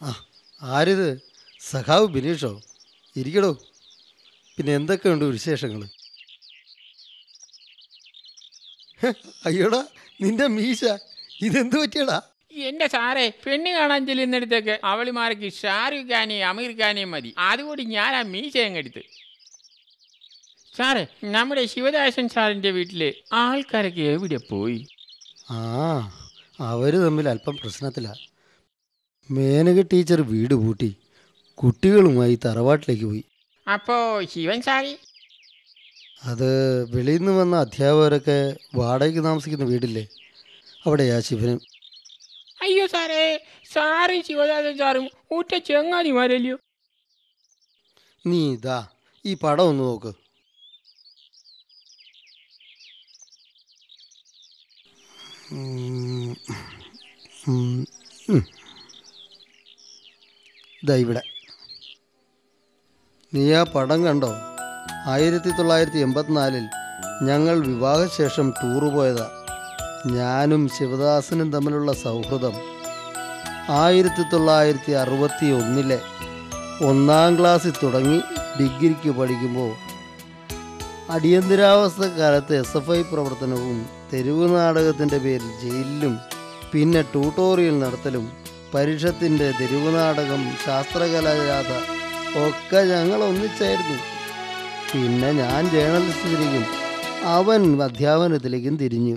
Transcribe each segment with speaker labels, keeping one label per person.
Speaker 1: ആ, ആരിത്? സഖാവ് ബിനീഷോ? ഇരിക്കടോ. പിന്നെ എന്തൊക്കെയുണ്ട് വിശേഷങ്ങൾ? അയ്യോടാ, നിന്റെ മീശ ഇതെന്ത് പറ്റിയടാ?
Speaker 2: എന്റെ സാറേ, പെണ്ണ് കാണാൻ ചെല്ലുന്നിടത്തേക്ക് അവളിമാർക്ക് ഷാരൂഖ് ഖാനെയും അമീർ ഖാനെയും മതി. അതുകൂടി ഞാൻ ആ മീശ അങ്ങെടുത്ത്. സാറേ, നമ്മുടെ ശിവദാസൻ സാറിന്റെ വീട്ടിലെ ആൾക്കാരൊക്കെ എവിടെ പോയി?
Speaker 1: ആ, അവർ തമ്മിൽ അല്പം പ്രശ്നത്തിലാണ്. മേനക ടീച്ചർ വീട് പൂട്ടി കുട്ടികളുമായി തറവാട്ടിലേക്ക് പോയി.
Speaker 2: അപ്പോ ശിവൻ സാറി?
Speaker 1: അത് വെളിയിൽ നിന്ന് വന്ന അധ്യാപകരൊക്കെ വാടകയ്ക്ക് താമസിക്കുന്ന വീടില്ലേ, അവിടെയാ ശിവനും.
Speaker 2: അയ്യോ സാറേ, സാറും ശിവദാസൻ സാറും ഊറ്റ ചെങ്ങാതിമാരല്ലയോ?
Speaker 1: നീ ഇതാ ഈ പടം ഒന്ന് നോക്ക്. ഉം, ഉം, ഉം. ഇതാ ഇവിടെ. നീ ആ പടം കണ്ടോ? 1984 ഞങ്ങൾ വിവാഹശേഷം ടൂറ് പോയതാ. ഞാനും ശിവദാസനും തമ്മിലുള്ള സൗഹൃദം 1961 1-ാം ക്ലാസ്സിൽ തുടങ്ങി ഡിഗ്രിക്ക് പഠിക്കുമ്പോൾ അടിയന്തരാവസ്ഥ കാലത്ത് SFI പ്രവർത്തനവും തെരുവ് നാടകത്തിൻ്റെ പേരിൽ ജയിലിലും പിന്നെ ട്യൂട്ടോറിയൽ നടത്തലും പരിഷത്തിൻ്റെ തെരുവ് നാടകം ശാസ്ത്രകലാജാഥ ഒക്കെ ഞങ്ങൾ ഒന്നിച്ചായിരുന്നു. പിന്നെ ഞാൻ ജേർണലിസത്തിലേക്കും അവൻ അധ്യാപനത്തിലേക്കും തിരിഞ്ഞു.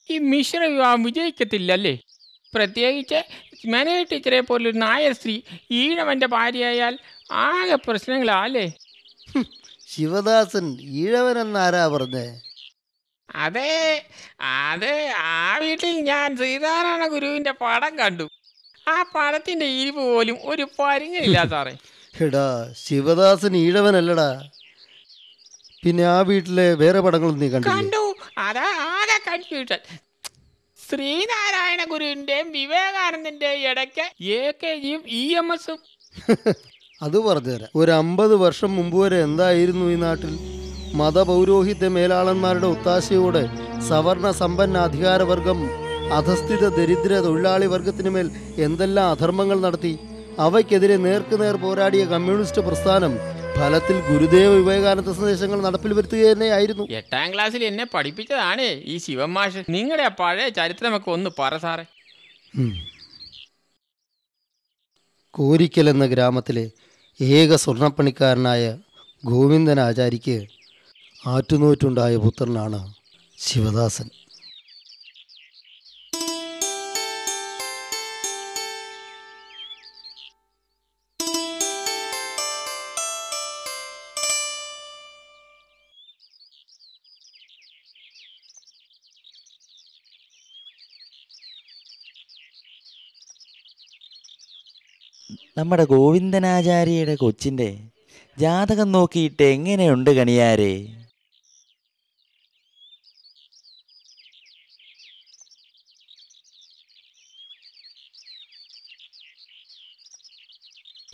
Speaker 2: ഈ മിശ്ര വിവാഹം വിജയിക്കത്തില്ലല്ലേ? പ്രത്യേകിച്ച് മേനക ടീച്ചറെ പോലൊരു നായർ സ്ത്രീ ഈഴവൻ്റെ ഭാര്യയായാൽ ആകെ പ്രശ്നങ്ങളല്ലേ?
Speaker 1: ശിവദാസൻ ഈഴവനെന്നാരാ പറഞ്ഞേ?
Speaker 2: അതെ, അത് ആ വീട്ടിൽ ഞാൻ ശ്രീനാരായണ ഗുരുവിൻ്റെ പടം കണ്ടു. ആ പടത്തിൻ്റെ ഇരിപ്പ് പോലും ഒരു പരിങ്ങലില്ല സാറേ.
Speaker 1: എടാ, ശിവദാസൻ ഈഴവനല്ലടാ. പിന്നെ ആ വീട്ടിലെ വേറെ പടങ്ങളൊന്നും നീ കണ്ടില്ലേ?
Speaker 2: കണ്ടു. അതാ ആകെ കൺഫ്യൂഷൻ. ശ്രീനാരായണ ഗുരുവിൻ്റെയും വിവേകാനന്ദൻ്റെയും ഇടയ്ക്ക് AKGയും EMSഉം.
Speaker 1: അത് പറഞ്ഞുതരാം. ഒരു 50 വർഷം മുമ്പ് വരെ എന്തായിരുന്നു ഈ നാട്ടിൽ? മതപൗരോഹിത്യ മേലാളന്മാരുടെ ഒത്താശയോടെ സവർണ സമ്പന്ന അധികാരവർഗം അധസ്ഥിത ദരിദ്ര തൊഴിലാളി വർഗത്തിനു മേൽ എന്തെല്ലാം അധർമ്മങ്ങൾ നടത്തി. അവയ്ക്കെതിരെ നേർക്കുനേർ പോരാടിയ കമ്മ്യൂണിസ്റ്റ് പ്രസ്ഥാനം ഫലത്തിൽ ഗുരുദേവ വിവേകാനന്ദ സന്ദേശങ്ങൾ നടപ്പിൽ വരുത്തുക തന്നെയായിരുന്നു.
Speaker 2: 8-ാം ക്ലാസ്സിൽ എന്നെ പഠിപ്പിച്ചതാണ് ഈ ശിവമാഷ്. നിങ്ങളുടെ ആ പഴയ ചരിത്രമൊക്കെ ഒന്ന് പറ സാറേ.
Speaker 1: കോരിക്കൽ എന്ന ഗ്രാമത്തിലെ ഏക സ്വർണ്ണപ്പണിക്കാരനായ ഗോവിന്ദനാചാരിക്ക് ആറ്റുനോറ്റുണ്ടായ പുത്രനാണ് ശിവദാസൻ.
Speaker 3: നമ്മുടെ ഗോവിന്ദനാചാര്യയുടെ കൊച്ചിൻ്റെ ജാതകം നോക്കിയിട്ട് എങ്ങനെയുണ്ട് കണിയാരെ?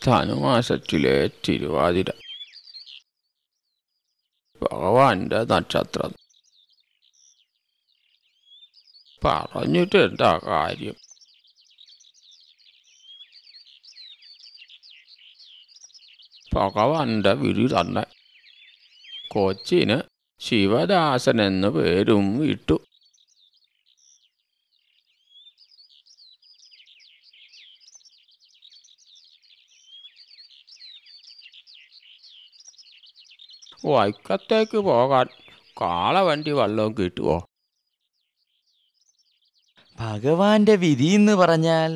Speaker 2: ധനുമാസത്തിലെ തിരുവാതിര, ഭഗവാന്റെ നക്ഷത്രം. പറഞ്ഞിട്ട് എന്താ കാര്യം? ഭഗവാന്റെ വിധി തന്നെ. കൊച്ചിന് ശിവദാസൻ എന്ന് പേരും ഇട്ടു. വൈക്കത്തേക്ക് പോകാൻ കാളവണ്ടി വല്ലതും കിട്ടുമോ?
Speaker 3: ഭഗവാന്റെ വിധി എന്ന് പറഞ്ഞാൽ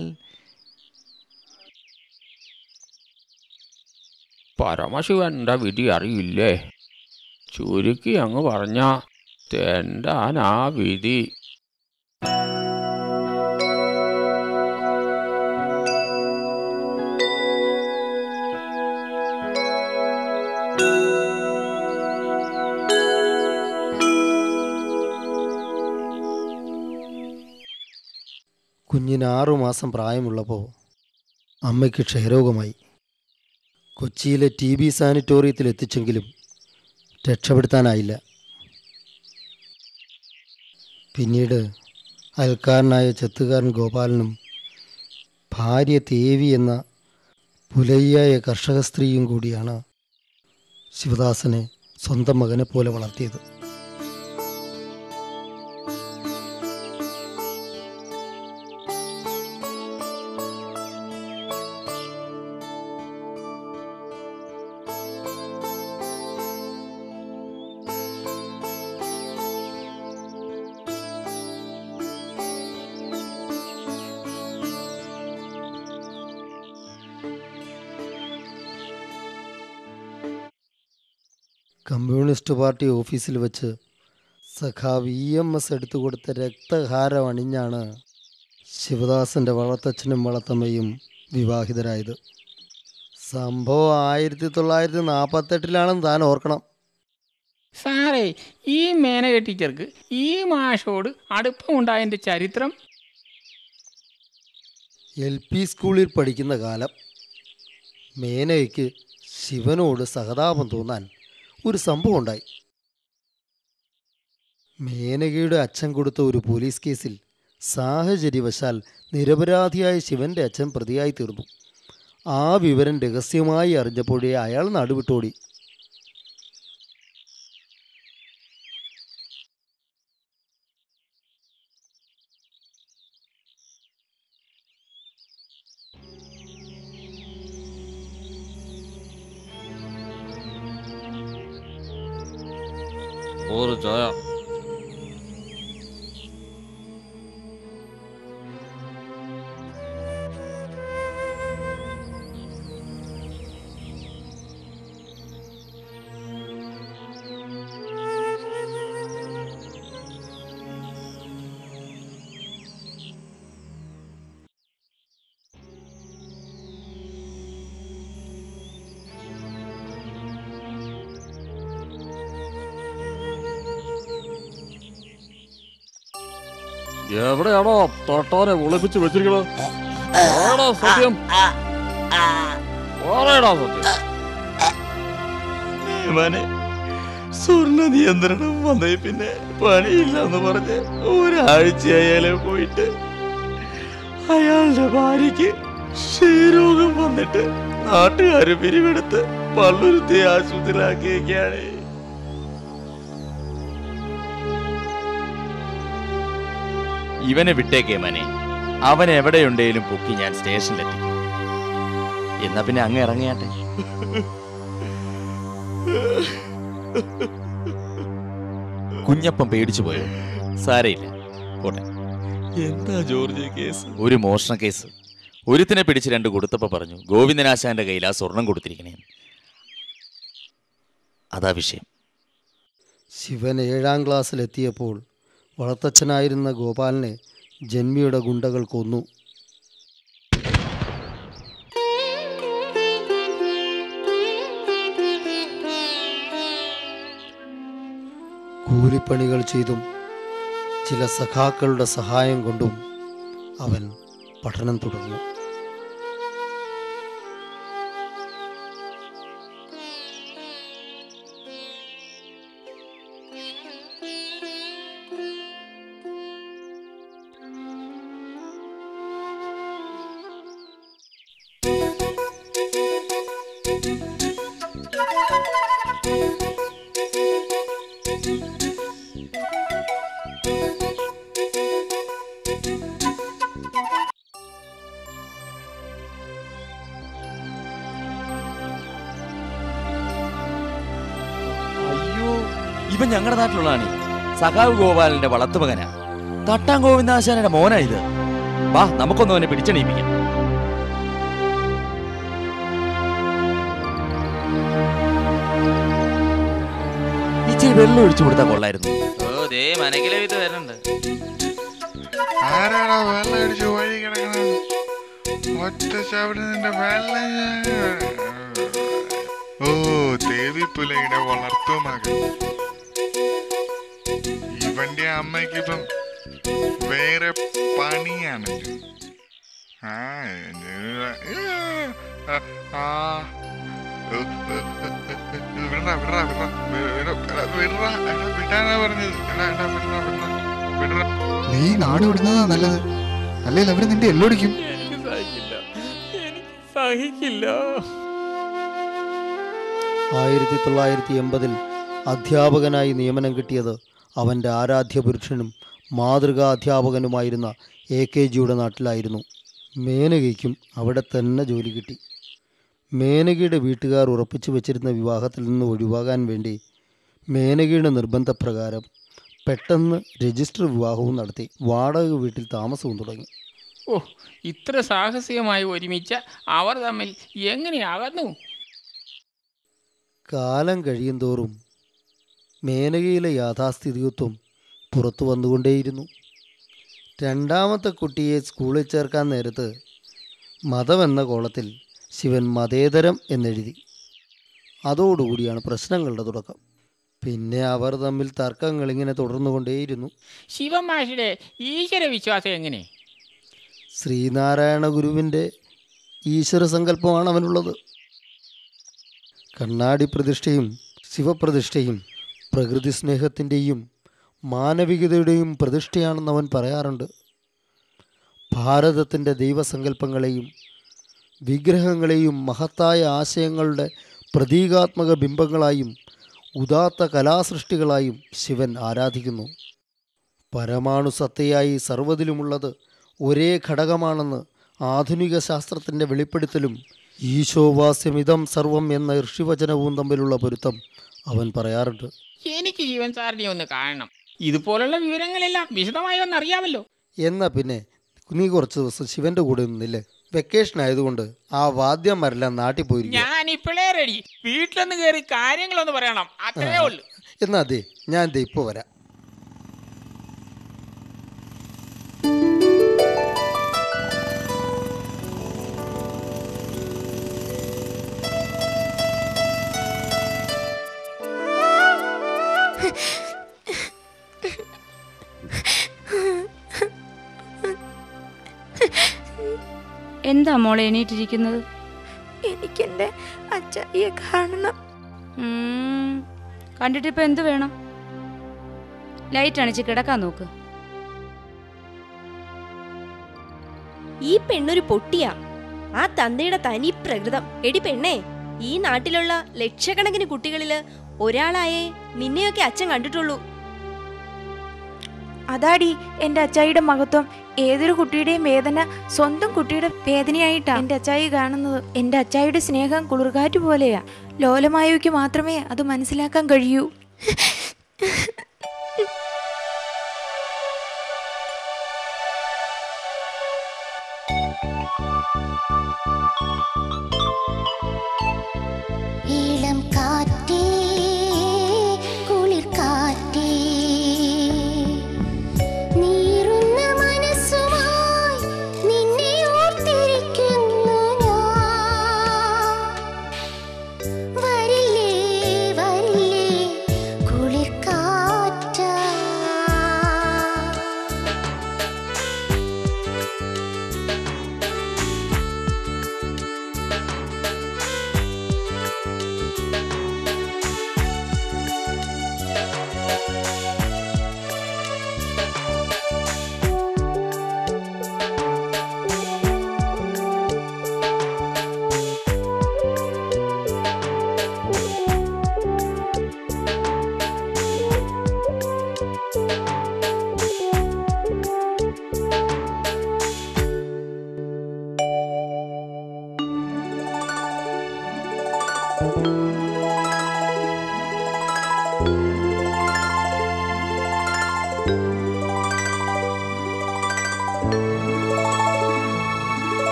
Speaker 2: പരമശിവന്റെ വിധി അറിയില്ലേ? ചുരുക്കി അങ്ങ് പറഞ്ഞ തെണ്ടാനാ വിധി.
Speaker 1: കുഞ്ഞിന് 6 മാസം പ്രായമുള്ളപ്പോൾ അമ്മയ്ക്ക് ക്ഷയരോഗമായി. കൊച്ചിയിലെ TB സാനിറ്റോറിയത്തിൽ എത്തിച്ചെങ്കിലും രക്ഷപ്പെടുത്താനായില്ല. പിന്നീട് അയൽക്കാരനായ ചെത്തുകാരൻ ഗോപാലനും ഭാര്യ ദേവി എന്ന പുലയ്യായ കർഷക സ്ത്രീയും കൂടിയാണ് ശിവദാസനെ സ്വന്തം മകനെ പോലെ വളർത്തിയത്. കമ്മ്യൂണിസ്റ്റ് പാർട്ടി ഓഫീസിൽ വെച്ച് സഖാവ് EMS എടുത്തു കൊടുത്ത രക്തഹാരം അണിഞ്ഞാണ് ശിവദാസൻ്റെ വളർത്തച്ഛനും വളർത്തമ്മയും വിവാഹിതരായത്. സംഭവം 1948 താൻ ഓർക്കണം.
Speaker 2: സാറേ, ഈ മേനക ടീച്ചർക്ക് ഈ മാഷോട് അടുപ്പമുണ്ടായതിൻ്റെ ചരിത്രം
Speaker 1: LP സ്കൂളിൽ പഠിക്കുന്ന കാലം മേനകയ്ക്ക് ശിവനോട് സഹതാപം തോന്നാൻ ഒരു സംഭവം ഉണ്ടായി. മേനകയുടെ അച്ഛൻ കൊടുത്ത ഒരു പോലീസ് കേസിൽ സാഹചര്യവശാൽ നിരപരാധിയായ ശിവന്റെ അച്ഛൻ പ്രതിയായി തീർന്നു. ആ വിവരം രഹസ്യമായി അറിഞ്ഞപ്പോഴേ അയാൾ നാടുവിട്ടോടി.
Speaker 4: ഒരു ചായ. എവിടെയാണോ തട്ടാനെ ഒളിപ്പിച്ച് വെച്ചിരിക്കുന്നത്? സത്യം
Speaker 3: സത്യം സ്വർണ്ണ നിയന്ത്രണം വന്നേ പിന്നെ പണിയില്ലെന്ന് പറഞ്ഞ് ഒരാഴ്ചയായാലും പോയിട്ട് അയാളുടെ ഭാര്യയ്ക്ക് ക്ഷയരോഗം വന്നിട്ട് നാട്ടുകാര് പിരിവെടുത്ത് പള്ളുരുത്തി ആശുപത്രിയിലാക്കിയൊക്കെയാണ്. ഇവനെ വിട്ടേക്കേ മനെ, അവൻ എവിടെയുണ്ടേലും പൊക്കി ഞാൻ സ്റ്റേഷനിലെത്തി. എന്നാ പിന്നെ അങ്ങ് ഇറങ്ങിയാട്ടെ. കുഞ്ഞപ്പം പേടിച്ചു പോയോ? സാരയില്ല, പോട്ടെ. എന്താ ജോർജ് കേസ്? ഒരു മോഷണ കേസ്. ഒരുത്തിനെ പിടിച്ച് 2 കൊടുത്തപ്പോ പറഞ്ഞു ഗോവിന്ദനാശാന്റെ കയ്യിൽ ആ സ്വർണം കൊടുത്തിരിക്കണേ. അതാ വിഷയം.
Speaker 1: ശിവൻ 7ാം ക്ലാസ്സിലെത്തിയപ്പോൾ വളർത്തച്ഛനായിരുന്ന ഗോപാലിനെ ജന്മിയുടെ ഗുണ്ടകൾ കൊന്നു. കൂലിപ്പണികൾ ചെയ്തും ചില സഖാക്കളുടെ സഹായം കൊണ്ടും അവൻ പഠനം തുടർന്നു.
Speaker 3: ഇവൻ ഞങ്ങളുടെ നാട്ടിലുള്ളതാണ്. സഖാവ് ഗോപാലന്റെ വളർത്തുമകനാ. തട്ടാൻ ഗോവിന്ദാശാനയുടെ മോനാ ഇത്. വാ, നമുക്കൊന്നും അവനെ പിടിച്ചെണീപ്പിക്കാം. ഇച്ചിരി വെള്ളം ഒഴിച്ചു കൊടുത്താൽ കൊള്ളായിരുന്നു. ഓ ദേ മനകിലെ വിധ വരുന്നുണ്ട്.
Speaker 5: ആരാടാ വെള്ളം അടിച്ച് വഴി കിടക്കണത്? ഒറ്റ ചവിടി നിന്റെ വെള്ളം. ഓ, ദേവിപ്പുലയുടെ വളർത്തുമകൻ. ഇവന്റെ അമ്മയ്ക്കിപ്പം വേറെ പണിയാണല്ലോ. വിടാനാ പറഞ്ഞത്. നീ നാട് വിടുന്നതാ നല്ലത്, അല്ലെങ്കിൽ അവര് നിന്റെ എല്ലൊടിക്കും.
Speaker 2: എനിക്ക് സഹിക്കില്ല.
Speaker 1: 1980 അധ്യാപകനായി നിയമനം കിട്ടിയത് അവൻ്റെ ആരാധ്യപുരുഷനും മാതൃകാ അധ്യാപകനുമായിരുന്ന AKGയുടെ നാട്ടിലായിരുന്നു. മേനകയ്ക്കും അവിടെ തന്നെ ജോലി കിട്ടി. മേനകയുടെ വീട്ടുകാർ ഉറപ്പിച്ചു വച്ചിരുന്ന വിവാഹത്തിൽ നിന്ന് ഒഴിവാകാൻ വേണ്ടി മേനകയുടെ നിർബന്ധപ്രകാരം പെട്ടെന്ന് രജിസ്റ്റർ വിവാഹവും നടത്തി വാടക വീട്ടിൽ താമസവും തുടങ്ങി.
Speaker 2: ഓ, ഇത്ര സാഹസികമായി ഒരുമിച്ച അവർ തമ്മിൽ എങ്ങനെയാകുന്നു?
Speaker 1: കാലം കഴിയുന്തോറും മേനകയിലെ യാഥാസ്ഥിതികത്വം പുറത്തു വന്നുകൊണ്ടേയിരുന്നു. രണ്ടാമത്തെ കുട്ടിയെ സ്കൂളിൽ ചേർക്കാൻ നേരത്ത് മതമെന്ന കോളത്തിൽ ശിവൻ മതേതരം എന്നെഴുതി. അതോടുകൂടിയാണ് പ്രശ്നങ്ങളുടെ തുടക്കം. പിന്നെ അവർ തമ്മിൽ തർക്കങ്ങൾ ഇങ്ങനെ തുടർന്നുകൊണ്ടേയിരുന്നു.
Speaker 2: ശിവമാഷിയുടെ ഈശ്വര വിശ്വാസം എങ്ങനെ?
Speaker 1: ശ്രീനാരായണ ഗുരുവിൻ്റെ ഈശ്വര സങ്കല്പമാണ് അവനുള്ളത്. കണ്ണാടി പ്രതിഷ്ഠയും ശിവപ്രതിഷ്ഠയും പ്രകൃതി സ്നേഹത്തിൻ്റെയും മാനവികതയുടെയും പ്രതിഷ്ഠയാണെന്ന് അവൻ പറയാറുണ്ട്. ഭാരതത്തിൻ്റെ ദൈവസങ്കല്പങ്ങളെയും വിഗ്രഹങ്ങളെയും മഹത്തായ ആശയങ്ങളുടെ പ്രതീകാത്മക ബിംബങ്ങളായും ഉദാത്ത കലാസൃഷ്ടികളായും ശിവൻ ആരാധിക്കുന്നു. പരമാണു സത്തയായി സർവ്വതിലുമുള്ളത് ഒരേ ഘടകമാണെന്ന് ആധുനിക ശാസ്ത്രത്തിൻ്റെ വെളിപ്പെടുത്തലും ഈശോവാസ്യമിതം സർവം എന്ന ഋഷിവചനവും തമ്മിലുള്ള പൊരുത്തം അവൻ പറയാറുണ്ട്.
Speaker 2: എനിക്ക് ജീവൻ സാറിനെ ഒന്ന് കാണണം. ഇതുപോലുള്ള വിവരങ്ങളെല്ലാം വിശദമായി ഒന്ന് അറിയാമല്ലോ.
Speaker 1: എന്നാൽ പിന്നെ നീ കുറച്ച് ദിവസം ശിവന്റെ കൂടെ നിന്നില്ലേ? വെക്കേഷൻ ആയതുകൊണ്ട് ആ വാദ്യന്മാരെല്ലാം നാട്ടിൽ പോയിരിക്കും.
Speaker 2: ഞാൻ ഇപ്പോഴേ റെഡി. വീട്ടിലൊന്ന് കയറി കാര്യങ്ങളൊന്ന് പറയണം, അത്രേ ഉള്ളു.
Speaker 1: എന്നാ അതെ, ഞാൻ ഇപ്പോൾ വരാം.
Speaker 6: എന്താ മോളെ എണീറ്റിരിക്കുന്നത്?
Speaker 7: എനിക്കെന്റെ അച്ചായിയെ കാണണം.
Speaker 6: കണ്ടിട്ടിപ്പോ എന്ത് വേണം? ലൈറ്റ് അണിച്ച് കിടക്കാൻ നോക്ക്.
Speaker 7: ഈ പെണ്ണൊരു പൊട്ടിയാ. ആ തന്തയുടെ തനി പ്രകൃതം. എടി പെണ്ണേ, ഈ നാട്ടിലുള്ള ലക്ഷക്കണക്കിന് കുട്ടികളില് ഒരാളായേ നിന്നെയൊക്കെ അച്ഛൻ കണ്ടിട്ടുള്ളൂ.
Speaker 8: അതാടി എന്റെ അച്ചായിയുടെ മഹത്വം. ഏതൊരു കുട്ടിയുടെയും വേദന സ്വന്തം കുട്ടിയുടെ വേദനയായിട്ടാ എന്റെ അച്ചായി കാണുന്നത്. എന്റെ അച്ചായിയുടെ സ്നേഹം കുളിർകാറ്റ് പോലെയാ. ലോലമായവയ്ക്ക് മാത്രമേ അത് മനസ്സിലാക്കാൻ കഴിയൂ.
Speaker 9: ഇളം കാറ്റേ, കുളിർ കാറ്റേ, നീറുന്ന മനസ്സുമായി നിന്നെ ഓർത്തിരിക്കുന്നു ഞാൻ. വരില്ലേ വരില്ലേ കുളിർ കാറ്റാ.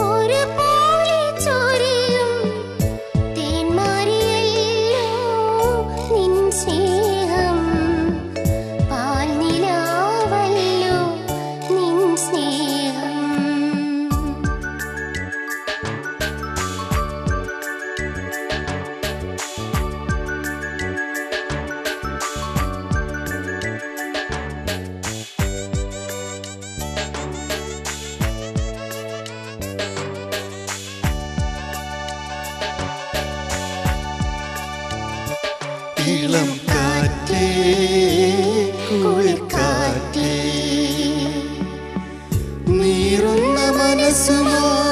Speaker 9: ഒരു പോലെ ചോരിയും തേന്മാരിയൽ
Speaker 10: കാറ്റേ കുളിർക്കാറ്റേ നീറുന്ന മനസ്സുമായി